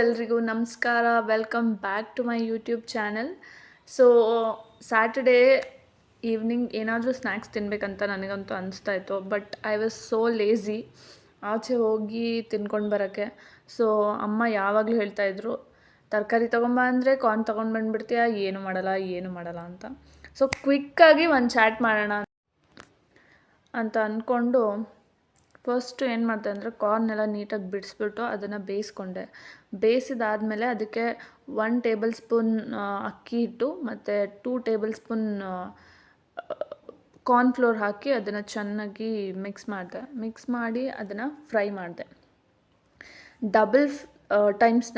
ಎಲ್ರಿಗೂ ನಮಸ್ಕಾರ. Welcome back to my YouTube channel. So Saturday evening ಏನಾದರೂ ಸ್ನ್ಯಾಕ್ಸ್ ತಿನ್ನಬೇಕಂತ ನನಗಂತೂ ಅನಿಸ್ತಾ ಇತ್ತು. But I was so lazy ಆಚೆ ಹೋಗಿ ತಿನ್ಕೊಂಡು ಬರೋಕ್ಕೆ. ಸೊ ಅಮ್ಮ ಯಾವಾಗಲೂ ಹೇಳ್ತಾಯಿದ್ರು, ತರಕಾರಿ ತೊಗೊಂಬ ಅಂದರೆ ಕಾರ್ನ್ ತೊಗೊಂಡು ಬಂದುಬಿಡ್ತೀಯ, ಏನು ಮಾಡಲ್ಲ ಅಂತ. ಸೊ ಕ್ವಿಕ್ಕಾಗಿ ಒಂದು ಚಾಟ್ ಮಾಡೋಣ ಅಂತ ಅಂದ್ಕೊಂಡು ಫಸ್ಟು ಏನು ಮಾಡಿದೆ ಅಂದರೆ ಕಾರ್ನೆಲ್ಲ ನೀಟಾಗಿ ಬಿಡಿಸ್ಬಿಟ್ಟು ಅದನ್ನು ಬೇಯಿಸ್ಕೊಂಡೆ. ಬೇಯಿಸಿದಾದಮೇಲೆ ಅದಕ್ಕೆ 1 ಟೇಬಲ್ ಸ್ಪೂನ್ ಅಕ್ಕಿ ಹಿಟ್ಟು ಮತ್ತು 2 ಟೇಬಲ್ ಸ್ಪೂನ್ ಕಾರ್ನ್ಫ್ಲೋರ್ ಹಾಕಿ ಅದನ್ನು ಚೆನ್ನಾಗಿ ಮಿಕ್ಸ್ ಮಾಡಿ ಅದನ್ನು ಫ್ರೈ ಮಾಡಿದೆ. ಡಬಲ್ ಟೈಮ್ಸ್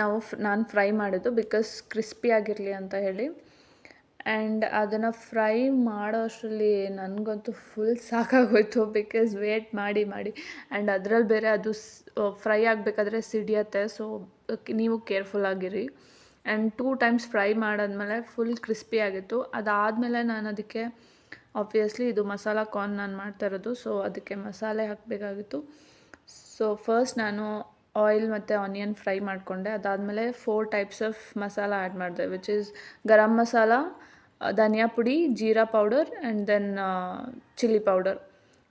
ನಾನು ಫ್ರೈ ಮಾಡಿದ್ದು, ಬಿಕಾಸ್ ಕ್ರಿಸ್ಪಿಯಾಗಿರಲಿ ಅಂತ ಹೇಳಿ. ಆ್ಯಂಡ್ ಅದನ್ನು ಫ್ರೈ ಮಾಡೋ ಅಷ್ಟರಲ್ಲಿ ನನಗಂತೂ ಫುಲ್ ಸಾಕಾಗೋಯ್ತು, ಬಿಕಾಸ್ ವೇಟ್ ಮಾಡಿ ಆ್ಯಂಡ್ ಅದರಲ್ಲಿ ಬೇರೆ ಅದು ಫ್ರೈ ಆಗಬೇಕಾದ್ರೆ ಸಿಡಿಯತ್ತೆ. ಸೊ ನೀವು ಕೇರ್ಫುಲ್ಲಾಗಿರಿ. ಆ್ಯಂಡ್ 2 ಟೈಮ್ಸ್ ಫ್ರೈ ಮಾಡಾದ್ಮೇಲೆ ಫುಲ್ ಕ್ರಿಸ್ಪಿ ಆಗಿತ್ತು. ಅದಾದಮೇಲೆ ನಾನು ಅದಕ್ಕೆ ಆಬ್ವಿಯಸ್ಲಿ ಇದು ಮಸಾಲ ಕಾರ್ನ್ ನಾನು ಮಾಡ್ತಾ ಇರೋದು, ಸೊ ಅದಕ್ಕೆ ಮಸಾಲೆ ಹಾಕಬೇಕಾಗಿತ್ತು. ಸೊ ಫಸ್ಟ್ ನಾನು ಆಯಿಲ್ ಮತ್ತು ಆನಿಯನ್ ಫ್ರೈ ಮಾಡಿಕೊಂಡೆ. ಅದಾದಮೇಲೆ 4 ಟೈಪ್ಸ್ ಆಫ್ ಮಸಾಲ ಆ್ಯಡ್ ಮಾಡಿದೆ, ವಿಚ್ ಈಸ್ ಗರಂ ಮಸಾಲ, ಧನಿಯಾ ಪುಡಿ, ಜೀರಾ powder and then chilli powder.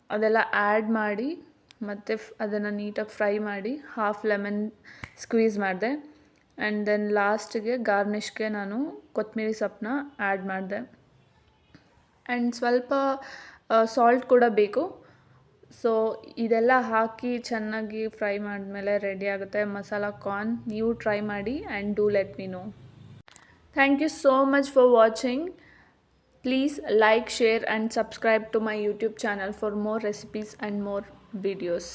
ಅದೆಲ್ಲ ಆ್ಯಡ್ ಮಾಡಿ ಮತ್ತು ಅದನ್ನು ನೀಟಾಗಿ ಫ್ರೈ ಮಾಡಿ ಹಾಫ್ ಲೆಮನ್ ಸ್ಕ್ವೀಸ್ ಮಾಡಿದೆ. ಆ್ಯಂಡ್ ದೆನ್ ಲಾಸ್ಟಿಗೆ ಗಾರ್ನಿಷ್ಗೆ ನಾನು ಕೊತ್ತಂಬರಿ ಸೊಪ್ಪನ್ನ ಆ್ಯಡ್ ಮಾಡಿದೆ. ಆ್ಯಂಡ್ ಸ್ವಲ್ಪ ಸಾಲ್ಟ್ ಕೂಡ ಬೇಕು. ಸೊ ಇದೆಲ್ಲ ಹಾಕಿ ಚೆನ್ನಾಗಿ ಫ್ರೈ ಮಾಡಿದ್ಮೇಲೆ ರೆಡಿ ಆಗುತ್ತೆ ಮಸಾಲ ಕಾರ್ನ್. ನೀವು ಟ್ರೈ ಮಾಡಿ and do let me no. Thank you so much for watching. Please like, share and subscribe to my YouTube channel for more recipes and more videos.